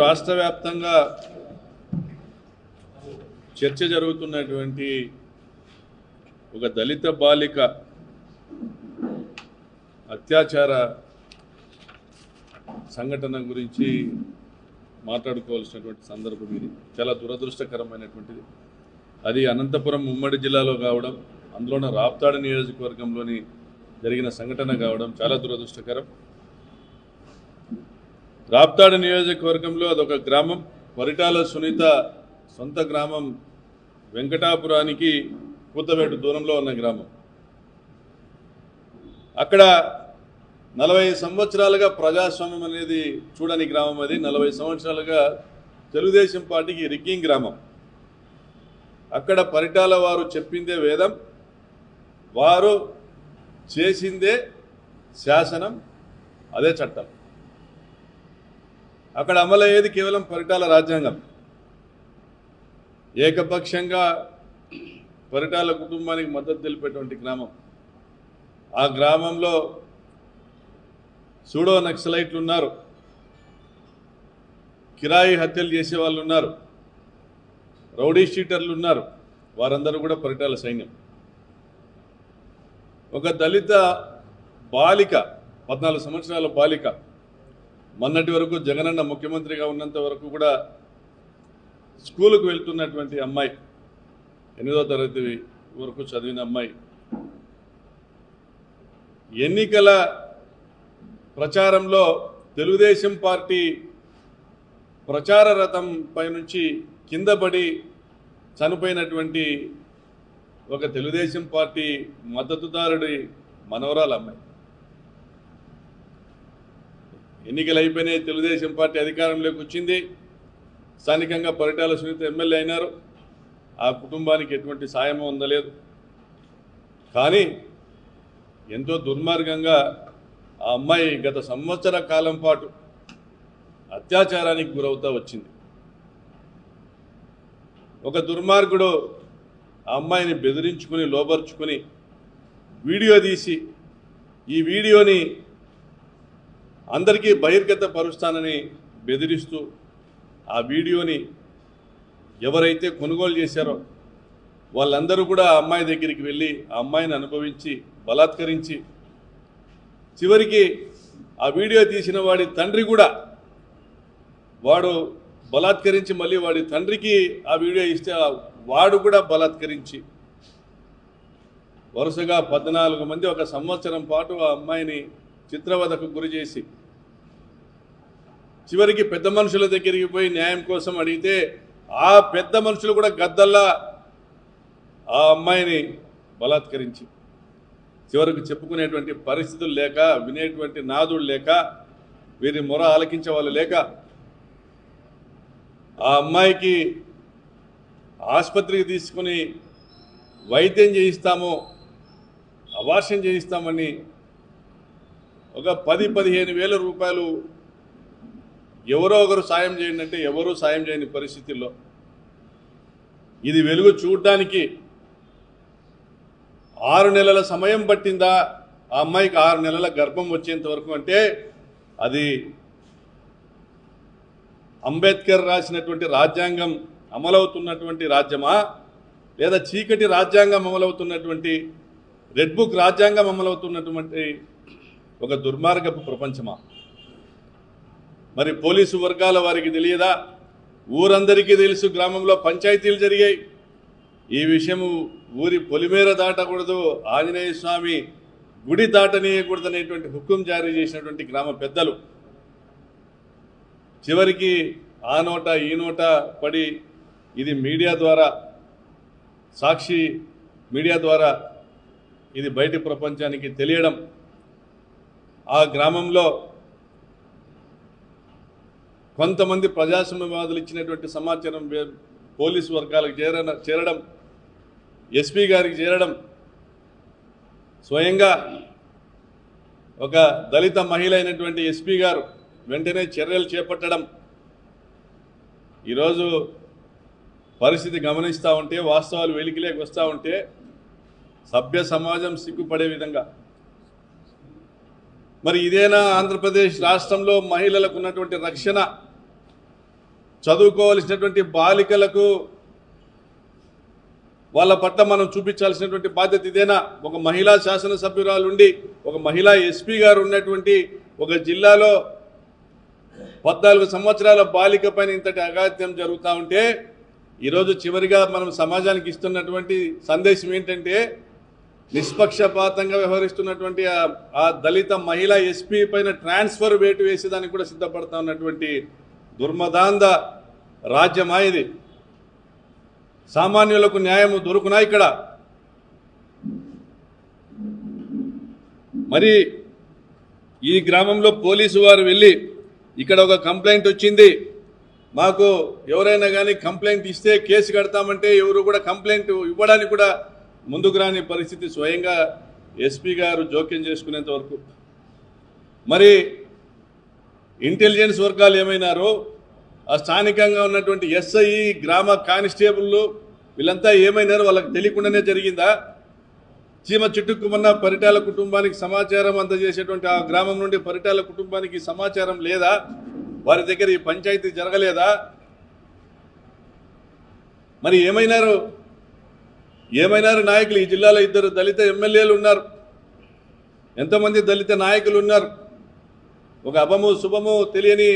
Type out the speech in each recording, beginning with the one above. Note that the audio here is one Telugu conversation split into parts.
రాష్ట్ర వ్యాప్తంగా చర్చ జరుగుతున్నటువంటి ఒక దళిత బాలిక అత్యాచార సంఘటన గురించి మాట్లాడుకోవాల్సినటువంటి సందర్భం ఇది. చాలా దురదృష్టకరమైనటువంటిది. అది అనంతపురం ఉమ్మడి జిల్లాలో కావడం, అందులోన రాప్తాడు నియోజకవర్గంలోని జరిగిన సంఘటన కావడం చాలా దురదృష్టకరం. రాప్తాడు నియోజకవర్గంలో అదొక గ్రామం. పరిటాల సునీత సొంత గ్రామం వెంకటాపురానికి కూతవేటు దూరంలో ఉన్న గ్రామం. అక్కడ 40 సంవత్సరాలుగా ప్రజాస్వామ్యం అనేది చూడని గ్రామం అది. 40 సంవత్సరాలుగా తెలుగుదేశం పార్టీకి రిగ్గింగ్ గ్రామం. అక్కడ పరిటాల వారు చెప్పిందే వేదం, వారు చేసిందే శాసనం, అదే చట్టం. అక్కడ అమలయ్యేది కేవలం పరిటాల రాజ్యాంగం. ఏకపక్షంగా పరిటాల కుటుంబానికి మద్దతు తెలిపేటువంటి గ్రామం. ఆ గ్రామంలో సూడో నక్సలైట్లు ఉన్నారు, కిరాయి హత్యలు చేసే వాళ్ళు ఉన్నారు, రౌడీ షీటర్లు ఉన్నారు. వారందరూ కూడా పరిటాల సైన్యం. ఒక దళిత బాలిక, 14 సంవత్సరాల బాలిక, మొన్నటి వరకు జగనన్న ముఖ్యమంత్రిగా ఉన్నంత వరకు కూడా స్కూలుకు వెళ్తున్నటువంటి అమ్మాయి, 8వ తరగతి వరకు చదివిన అమ్మాయి, ఎన్నికల ప్రచారంలో తెలుగుదేశం పార్టీ ప్రచార రథం పై నుంచి కింద పడి చనిపోయినటువంటి ఒక తెలుగుదేశం పార్టీ మద్దతుదారుడి మనవరాలు అమ్మాయి. ఎన్నికలు అయిపోయినాయి, తెలుగుదేశం పార్టీ అధికారంలోకి వచ్చింది, స్థానికంగా పరిటాల సునీత ఎమ్మెల్యే అయినారు. ఆ కుటుంబానికి ఎటువంటి సాయం అందలేదు. కానీ ఎంతో దుర్మార్గంగా ఆ అమ్మాయి గత సంవత్సర కాలం పాటు అత్యాచారానికి గురవుతూ వచ్చింది. ఒక దుర్మార్గుడు ఆ అమ్మాయిని బెదిరించుకుని లోబర్చుకుని వీడియో తీసి, ఈ వీడియోని అందరికీ బహిర్గత పరుస్తానని బెదిరిస్తూ, ఆ వీడియోని ఎవరైతే కొనుగోలు చేశారో వాళ్ళందరూ కూడా ఆ అమ్మాయి దగ్గరికి వెళ్ళి ఆ అమ్మాయిని అనుభవించి బలాత్కరించి, చివరికి ఆ వీడియో తీసిన వాడి తండ్రి కూడా, వాడు బలాత్కరించి మళ్ళీ వాడి తండ్రికి ఆ వీడియో ఇస్తే వాడు కూడా బలాత్కరించి, వరుసగా 14 మంది ఒక సంవత్సరం పాటు ఆ అమ్మాయిని చిత్రవధకు గురి చేసి, చివరికి పెద్ద మనుషుల దగ్గరికి పోయి న్యాయం కోసం అడిగితే ఆ పెద్ద మనుషులు కూడా గద్దల్లా ఆ అమ్మాయిని బలాత్కరించి, చివరికి చెప్పుకునేటువంటి పరిస్థితులు లేక, వినేటువంటి నాదుడు లేక, వీరి మొర ఆలకించే వాళ్ళు లేక, ఆ అమ్మాయికి ఆసుపత్రికి తీసుకుని వైద్యం చేయిస్తాము, అబార్షన్ చేయిస్తామని ఒక 10-15 వేల రూపాయలు ఎవరో ఒకరు సాయం చేయండి అంటే ఎవరూ సాయం చేయని పరిస్థితుల్లో, ఇది వెలుగు చూడడానికి 6 నెలల సమయం పట్టిందా ఆ అమ్మాయికి? 6 నెలల గర్భం వచ్చేంత వరకు అంటే అది అంబేద్కర్ రాసినటువంటి రాజ్యాంగం అమలవుతున్నటువంటి రాజ్యమా, లేదా చీకటి రాజ్యాంగం అమలవుతున్నటువంటి రెడ్ బుక్ రాజ్యాంగం అమలవుతున్నటువంటి ఒక దుర్మార్గపు ప్రపంచమా? మరి పోలీసు వర్గాల వారికి తెలియదా? ఊరందరికీ తెలుసు, గ్రామంలో పంచాయతీలు జరిగాయి. ఈ విషయము ఊరి పొలిమేర దాటకూడదు, ఆంజనేయ స్వామి గుడి దాటనీయకూడదు అనేటువంటి హుకుం జారీ చేసినటువంటి గ్రామ పెద్దలు చివరికి ఆ నోట ఈ నోట పడి, ఇది మీడియా ద్వారా, సాక్షి మీడియా ద్వారా ఇది బయటి ప్రపంచానికి తెలియడం, ఆ గ్రామంలో కొంతమంది ప్రజాస్వామ్యవాదులు ఇచ్చినటువంటి సమాచారం పోలీసు వర్గాలకు చేరడం, ఎస్పీ గారికి చేరడం, స్వయంగా ఒక దళిత మహిళ అయినటువంటి ఎస్పీ గారు వెంటనే చర్యలు చేపట్టడం, ఈరోజు పరిస్థితి గమనిస్తూ ఉంటే, వాస్తవాలు వెలికిలేకి వస్తూ ఉంటే సభ్య సమాజం సిగ్గుపడే విధంగా. మరి ఇదేనా ఆంధ్రప్రదేశ్ రాష్ట్రంలో మహిళలకు ఉన్నటువంటి రక్షణ? చదువుకోవాల్సినటువంటి బాలికలకు వాళ్ళ పట్ల మనం చూపించాల్సినటువంటి బాధ్యత ఇదేనా? ఒక మహిళా శాసనసభ్యురాలు ఉండి ఒక మహిళా ఎస్పీ గారు ఉన్నటువంటి ఒక జిల్లాలో 14 సంవత్సరాల బాలిక పైన ఇంతటి అగాత్యం జరుగుతూ ఉంటే ఈరోజు చివరిగా మనం సమాజానికి ఇస్తున్నటువంటి సందేశం ఏంటంటే నిష్పక్షపాతంగా వ్యవహరిస్తున్నటువంటి ఆ దళిత మహిళా ఎస్పీ పైన ట్రాన్స్ఫర్ వేటు వేసేదానికి కూడా సిద్ధపడతా ఉన్నటువంటి దుర్మదాంధ రాజ్యమా ఇది? సామాన్యులకు న్యాయము దొరుకునా ఇక్కడ? మరి ఈ గ్రామంలో పోలీసు వారు వెళ్ళి ఇక్కడ ఒక కంప్లైంట్ వచ్చింది, మాకు ఎవరైనా కానీ కంప్లైంట్ ఇస్తే కేసు కడతామంటే ఎవరు కూడా కంప్లైంట్ ఇవ్వడానికి కూడా ముందుకు రాని పరిస్థితి స్వయంగా ఎస్పీ గారు జోక్యం చేసుకునేంత వరకు. మరి ఇంటెలిజెన్స్ వర్గాలు ఏమైనారు? ఆ స్థానికంగా ఉన్నటువంటి ఎస్ఐ, గ్రామ కానిస్టేబుల్ వీళ్ళంతా ఏమైనారు? వాళ్ళకి తెలియకుండానే జరిగిందా? చీమ చిట్టుకుమన్న పరిటాల కుటుంబానికి సమాచారం అందజేసేటువంటి ఆ గ్రామం నుండి పరిటాల కుటుంబానికి సమాచారం లేదా? వారి దగ్గర ఈ పంచాయతీ జరగలేదా? మరి ఏమైనారు నాయకులు? ఈ జిల్లాలో 2 దళిత ఎమ్మెల్యేలు ఉన్నారు, ఎంతమంది దళిత నాయకులు ఉన్నారు. ఒక అభము శుభము తెలియని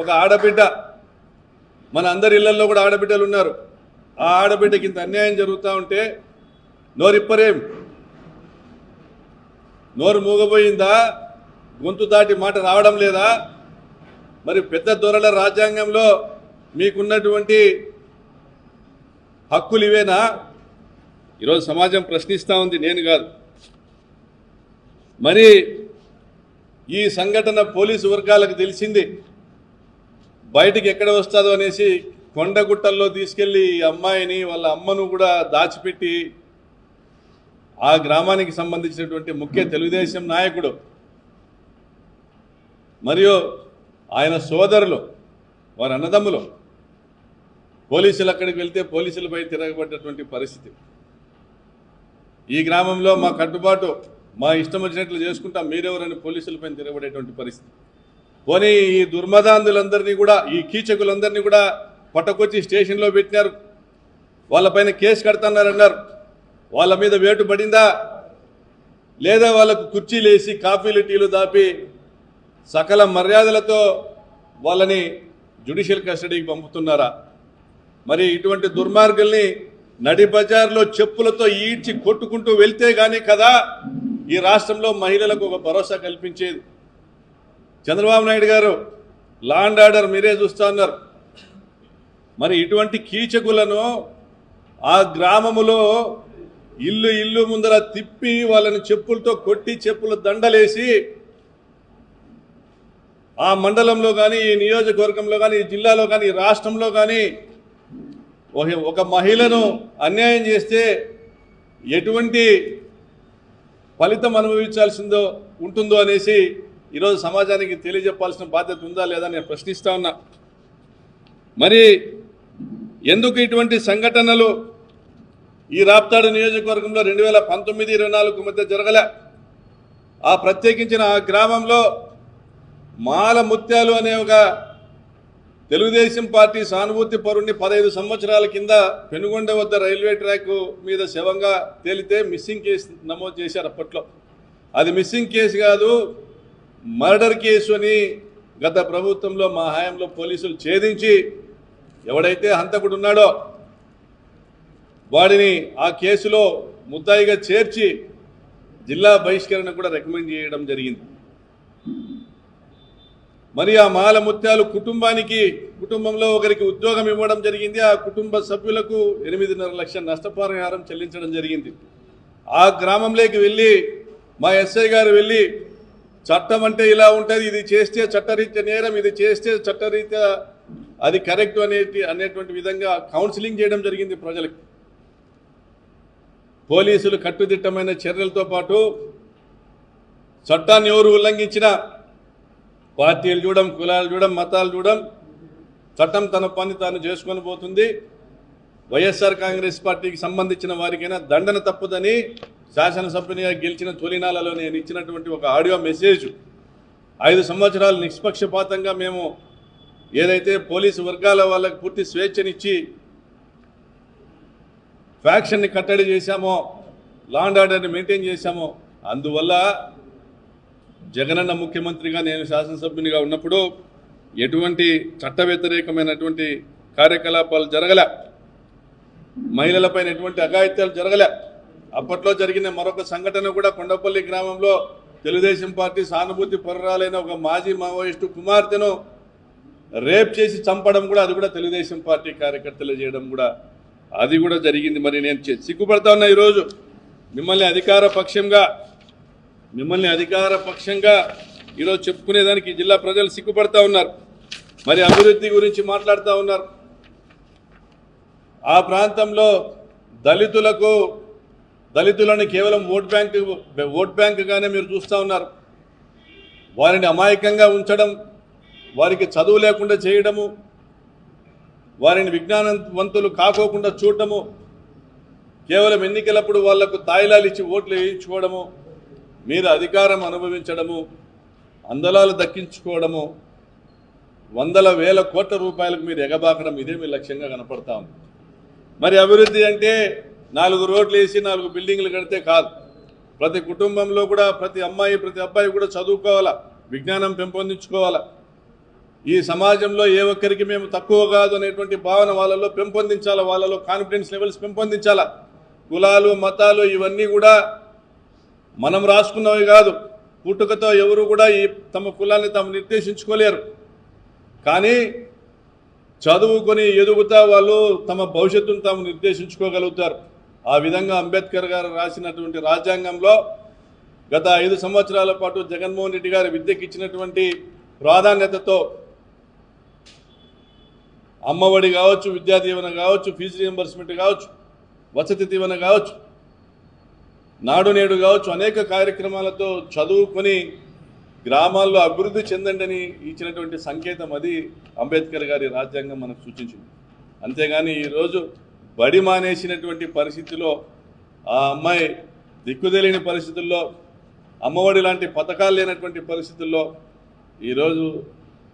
ఒక ఆడబిడ్డ, మన అందరి ఇళ్లలో కూడా ఆడబిడ్డలు ఉన్నారు. ఆ ఆడబిడ్డకి ఇంత అన్యాయం జరుగుతూ ఉంటే నోరిప్పరేం? నోరు మూగబోయిందా? గొంతు దాటి మాట రావడం లేదా? మరి పెద్ద దొరల రాజ్యాంగంలో మీకున్నటువంటి హక్కులు ఇవేనా? ఈరోజు సమాజం ప్రశ్నిస్తూ ఉంది, నేను కాదు. మరి ఈ సంఘటన పోలీసు వర్గాలకు తెలిసింది, బయటికి ఎక్కడ వస్తుందో అనేసి కొండగుట్టల్లో తీసుకెళ్లి ఈ అమ్మాయిని వాళ్ళ అమ్మను కూడా దాచిపెట్టి ఆ గ్రామానికి సంబంధించినటువంటి ముఖ్య తెలుగుదేశం నాయకుడు మరియు ఆయన సోదరులు, వారి అన్నదమ్ములు పోలీసులు అక్కడికి వెళ్తే పోలీసులపై తిరగబడ్డటువంటి పరిస్థితి. ఈ గ్రామంలో మా కట్టుబాటు, మా ఇష్టం వచ్చినట్లు చేసుకుంటాం, మీరెవరని పోలీసులపై తిరగబడేటువంటి పరిస్థితి. పోనీ ఈ దుర్మదాంధులందరినీ కూడా, ఈ కీచకులందరినీ కూడా పట్టకొచ్చి స్టేషన్లో పెట్టినారు, వాళ్ళపైన కేసు కడతన్నారన్నారు. వాళ్ళ మీద వేటు పడిందా? లేదా వాళ్ళకు కుర్చీలు వేసి కాఫీలు టీలు దాపి సకల మర్యాదలతో వాళ్ళని జ్యుడిషియల్ కస్టడీకి పంపుతున్నారా? మరి ఇటువంటి దుర్మార్గుల్ని నడి బజార్లో చెప్పులతో ఈడ్చి కొట్టుకుంటూ వెళ్తే గానీ కదా ఈ రాష్ట్రంలో మహిళలకు ఒక భరోసా కల్పించేది. చంద్రబాబు నాయుడు గారు లా అండ్ ఆర్డర్ మీరే చూస్తా ఉన్నారు. మరి ఇటువంటి కీచకులను ఆ గ్రామములో ఇల్లు ముందర తిప్పి వాళ్ళని చెప్పులతో కొట్టి చెప్పుల దండలేసి ఆ మండలంలో కానీ, ఈ నియోజకవర్గంలో కానీ, ఈ జిల్లాలో కానీ, ఈ రాష్ట్రంలో కానీ ఒక మహిళను అన్యాయం చేస్తే ఎటువంటి ఫలితం అనుభవించాల్సిందో ఉంటుందో అనేసి ఈరోజు సమాజానికి తెలియజెప్పాల్సిన బాధ్యత ఉందా లేదా నేను ప్రశ్నిస్తా ఉన్నా. మరి ఎందుకు ఇటువంటి సంఘటనలు ఈ రాప్తాడు నియోజకవర్గంలో 2019-24 మధ్య జరగలే? ఆ ప్రత్యేకించిన ఆ గ్రామంలో మాల ముత్యాలు అనే ఒక తెలుగుదేశం పార్టీ సానుభూతి పరుణ్ణి 15 సంవత్సరాల కింద పెనుగొండ వద్ద రైల్వే ట్రాక్ మీద శవంగా తేలితే మిస్సింగ్ కేసు నమోదు చేశారు. అప్పట్లో అది మిస్సింగ్ కేసు కాదు, మర్డర్ కేసు అని గత ప్రభుత్వంలో మా హయాంలో పోలీసులు ఛేదించి ఎవడైతే హంతకుడు ఉన్నాడో వాడిని ఆ కేసులో ముద్దాయిగా చేర్చి జిల్లా బహిష్కరణ కూడా రికమెండ్ చేయడం జరిగింది. మరి ఆ మాల ముత్యాలు కుటుంబంలో ఒకరికి ఉద్యోగం ఇవ్వడం జరిగింది. ఆ కుటుంబ సభ్యులకు 8.5 లక్షల నష్టపరిహారం చెల్లించడం జరిగింది. ఆ గ్రామంలోకి వెళ్ళి మా ఎస్ఐ గారు వెళ్ళి చట్టం అంటే ఇలా ఉంటుంది, ఇది చేస్తే చట్టరీత్యా నేరం, ఇది చేస్తే చట్టరీత్యా అది కరెక్ట్ అనేటువంటి విధంగా కౌన్సిలింగ్ చేయడం జరిగింది ప్రజలకు. పోలీసులు కట్టుదిట్టమైన చర్యలతో పాటు చట్టాన్ని ఎవరు ఉల్లంఘించినా పార్టీలు చూడం, కులాలు చూడం, మతాలు చూడం, చట్టం తన పని తాను చేసుకొని పోతుంది. వైఎస్ఆర్ కాంగ్రెస్ పార్టీకి సంబంధించిన వారికైనా దండన తప్పదని శాసనసభ్యునిగా గెలిచిన తొలినాలలో నేను ఇచ్చినటువంటి ఒక ఆడియో మెసేజ్ 5 సంవత్సరాలు నిష్పక్షపాతంగా మేము ఏదైతే పోలీసు వర్గాల వాళ్ళకి పూర్తి స్వేచ్ఛనిచ్చి ఫ్యాక్షన్ని కట్టడి చేశామో, లా అండ్ ఆర్డర్ని మెయింటైన్ చేశామో, అందువల్ల జగనన్న ముఖ్యమంత్రిగా నేను శాసనసభ్యునిగా ఉన్నప్పుడు ఎటువంటి చట్ట వ్యతిరేకమైనటువంటి కార్యకలాపాలు జరగలే, మహిళలపైన ఎటువంటి అఘాయిత్యాలు జరగలే. అప్పట్లో జరిగిన మరొక సంఘటన కూడా కొండపల్లి గ్రామంలో తెలుగుదేశం పార్టీ సానుభూతి పరురాలైన ఒక మాజీ మావోయిస్టు కుమార్తెను రేప్ చేసి చంపడం కూడా, అది కూడా తెలుగుదేశం పార్టీ కార్యకర్తలు చేయడం కూడా, అది కూడా జరిగింది. మరి నేను సిగ్గుపడతా ఉన్నా ఈరోజు మిమ్మల్ని అధికార పక్షంగా ఈరోజు చెప్పుకునేదానికి జిల్లా ప్రజలు సిగ్గుపడతా ఉన్నారు. మరి అభివృద్ధి గురించి మాట్లాడుతూ ఉన్నారు. ఆ ప్రాంతంలో దళితులను కేవలం ఓట్ బ్యాంకుగానే మీరు చూస్తూ ఉన్నారు. వారిని అమాయకంగా ఉంచడం, వారికి చదువు లేకుండా చేయడము, వారిని విజ్ఞానవంతులు కాకోకుండా చూడటము, కేవలం ఎన్నికలప్పుడు వాళ్లకు తాయిలాలు ఇచ్చి ఓట్లు వేయించుకోవడము, మీరు అధికారం అనుభవించడము, అందలాలు దక్కించుకోవడము, వందల వేల కోట్ల రూపాయలకు మీరు ఎగబాకడం, ఇదే మీ లక్ష్యంగా కనపడతా ఉంది. మరి అభివృద్ధి అంటే 4 రోడ్లు వేసి 4 బిల్డింగ్లు కడితే కాదు. ప్రతి కుటుంబంలో కూడా ప్రతి అమ్మాయి ప్రతి అబ్బాయి కూడా చదువుకోవాలా, విజ్ఞానం పెంపొందించుకోవాలా. ఈ సమాజంలో ఏ ఒక్కరికి మేము తక్కువ కాదు అనేటువంటి భావన వాళ్ళలో పెంపొందించాలా, వాళ్ళలో కాన్ఫిడెన్స్ లెవెల్స్ పెంపొందించాలా. కులాలు మతాలు ఇవన్నీ కూడా మనం రాసుకున్నవి కాదు. పుట్టుకతో ఎవరు కూడా తమ కులాన్ని తాము నిర్దేశించుకోలేరు. కానీ చదువుకొని ఎదుగుతా వాళ్ళు తమ భవిష్యత్తును తాము నిర్దేశించుకోగలుగుతారు. ఆ విధంగా అంబేద్కర్ గారు రాసినటువంటి రాజ్యాంగంలో గత 5 సంవత్సరాల పాటు జగన్మోహన్ రెడ్డి గారు విద్యకి ఇచ్చినటువంటి ప్రాధాన్యతతో అమ్మఒడి కావచ్చు, విద్యా దీవెన కావచ్చు, ఫీజు రీయింబర్స్మెంట్ కావచ్చు, వసతి దీవెన కావచ్చు, నాడు నేడు కావచ్చు, అనేక కార్యక్రమాలతో చదువుకొని గ్రామాల్లో అభివృద్ధి చెందండి అని ఇచ్చినటువంటి సంకేతం అది అంబేద్కర్ గారి రాజ్యాంగం మనకు సూచించింది. అంతేగాని ఈరోజు బడి మానేసినటువంటి పరిస్థితిలో, ఆ అమ్మాయి దిక్కుదేలేని పరిస్థితుల్లో, అమ్మఒడి లాంటి పథకాలు లేనటువంటి పరిస్థితుల్లో ఈరోజు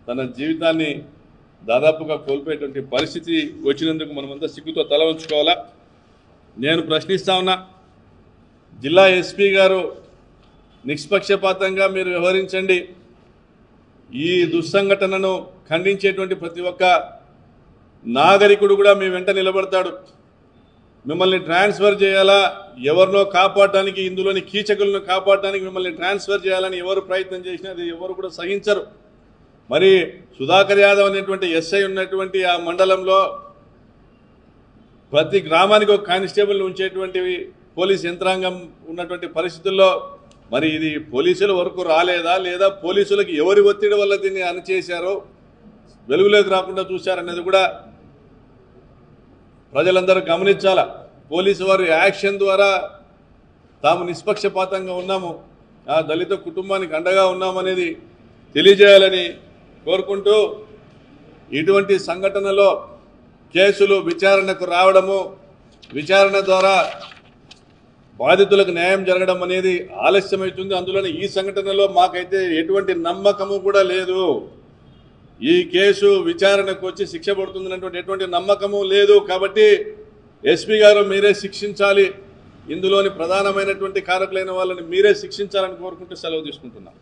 తన జీవితాన్ని దాదాపుగా కోల్పోయేటువంటి పరిస్థితి వచ్చినందుకు మనమంతా సిగ్గుతో తల ఉంచుకోవాలా. నేను ప్రశ్నిస్తా ఉన్నా, జిల్లా ఎస్పీ గారు నిష్పక్షపాతంగా మీరు వ్యవహరించండి. ఈ దుస్సంఘటనను ఖండించేటువంటి ప్రతి ఒక్క నాగరికుడు కూడా మీ వెంట నిలబడతాడు. మిమ్మల్ని ట్రాన్స్ఫర్ చేయాలా, ఎవరినో కాపాడటానికి, ఇందులోని కీచకులను కాపాడటానికి మిమ్మల్ని ట్రాన్స్ఫర్ చేయాలని ఎవరు ప్రయత్నం చేసినా అది ఎవరు కూడా సహించరు. మరి సుధాకర్ యాదవ్ అనేటువంటి ఎస్ఐ ఉన్నటువంటి ఆ మండలంలో ప్రతి గ్రామానికి ఒక కానిస్టేబుల్ని ఉంచేటువంటి పోలీస్ యంత్రాంగం ఉన్నటువంటి పరిస్థితుల్లో మరి ఇది పోలీసుల వరకు రాలేదా, లేదా పోలీసులకు ఎవరి ఒత్తిడి వల్ల దీన్ని అణచేశారో, వెలుగులోకి రాకుండా చూశారనేది కూడా ప్రజలందరూ గమనించాలా. పోలీసు వారి యాక్షన్ ద్వారా తాము నిష్పక్షపాతంగా ఉన్నాము, ఆ దళిత కుటుంబానికి అండగా ఉన్నామనేది తెలియజేయాలని కోరుకుంటూ, ఇటువంటి సంఘటనలో కేసులు విచారణకు రావడము, విచారణ ద్వారా బాధితులకు న్యాయం జరగడం అనేది ఆలస్యమవుతుంది. అందులోనే ఈ సంఘటనలో మాకైతే ఎటువంటి నమ్మకము కూడా లేదు. ఈ కేసు విచారణకు వచ్చి శిక్ష పడుతుందన్నటువంటి ఎటువంటి నమ్మకము లేదు. కాబట్టి ఎస్పీ గారు మీరే శిక్షించాలి, ఇందులోని ప్రధానమైనటువంటి కారకులైన వాళ్ళని మీరే శిక్షించాలని కోరుకుంటూ సెలవు తీసుకుంటున్నాం.